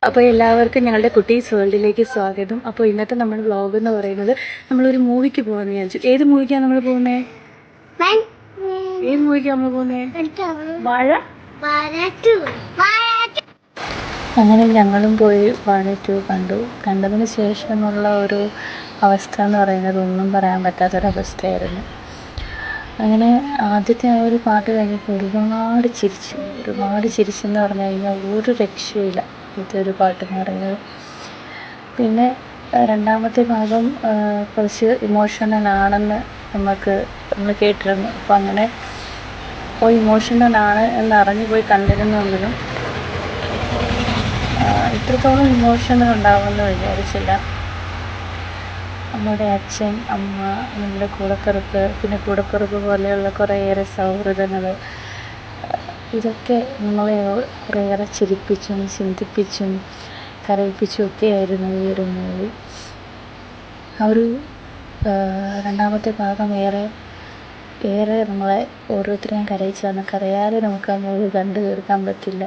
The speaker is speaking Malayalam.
അപ്പോൾ എല്ലാവർക്കും ഞങ്ങളുടെ കുട്ടീസ് വേൾഡിലേക്ക് സ്വാഗതം. അപ്പോൾ ഇന്നത്തെ നമ്മുടെ വ്ളോഗ് എന്ന് പറയുന്നത് നമ്മളൊരു മൂവിക്ക് പോകാമെന്ന് വിചാരിച്ചു. ഏത് മൂവിക്കാണ് നമ്മൾ പോകുന്നത്? ഏത് മൂവിക്കാണ് നമ്മൾ പോകുന്നത്? വാഴ. അങ്ങനെ ഞങ്ങളും പോയി വാഴ 2 കണ്ടു. കണ്ടതിന് ശേഷമുള്ള ഒരു അവസ്ഥ എന്ന് പറയുന്നത് ഒന്നും പറയാൻ പറ്റാത്തൊരവസ്ഥയായിരുന്നു. അങ്ങനെ ആദ്യത്തെ ആ ഒരു പാട്ട് കഴിഞ്ഞപ്പോൾ ഒരുപാട് ചിരിച്ചെന്ന് പറഞ്ഞു കഴിഞ്ഞാൽ ഒരു രക്ഷയില്ല ഇതൊരു പാട്ടെന്ന് പറയുന്നത്. പിന്നെ രണ്ടാമത്തെ ഭാഗം കുറച്ച് ഇമോഷണൽ ആണെന്ന് നമ്മൾ കേട്ടിരുന്നു. അപ്പം അങ്ങനെ ഇമോഷണൽ ആണ് എന്നറിഞ്ഞു പോയി കണ്ടിരുന്നെങ്കിലും ഇത്രത്തോളം ഇമോഷണൽ ഉണ്ടാവുമെന്ന് വിചാരിച്ചില്ല. നമ്മുടെ അച്ഛൻ, അമ്മ, നമ്മുടെ കൂടപ്പിറപ്പ്, പിന്നെ കൂടപ്പിറപ്പ് പോലെയുള്ള കുറേയേറെ സൗഹൃദങ്ങൾ, ഇതൊക്കെ നമ്മളെ കുറേയേറെ ചിരിപ്പിച്ചും ചിന്തിപ്പിച്ചും കരയിപ്പിച്ചും ഒക്കെയായിരുന്നു ഈ ഒരു മൂവി. ആ ഒരു രണ്ടാമത്തെ ഭാഗം ഏറെ നമ്മളെ ഓരോരുത്തരെയും കരയിച്ചാണ്. കരയാതെ നമുക്ക് ആ മൂവി കണ്ടു തീർക്കാൻ പറ്റില്ല.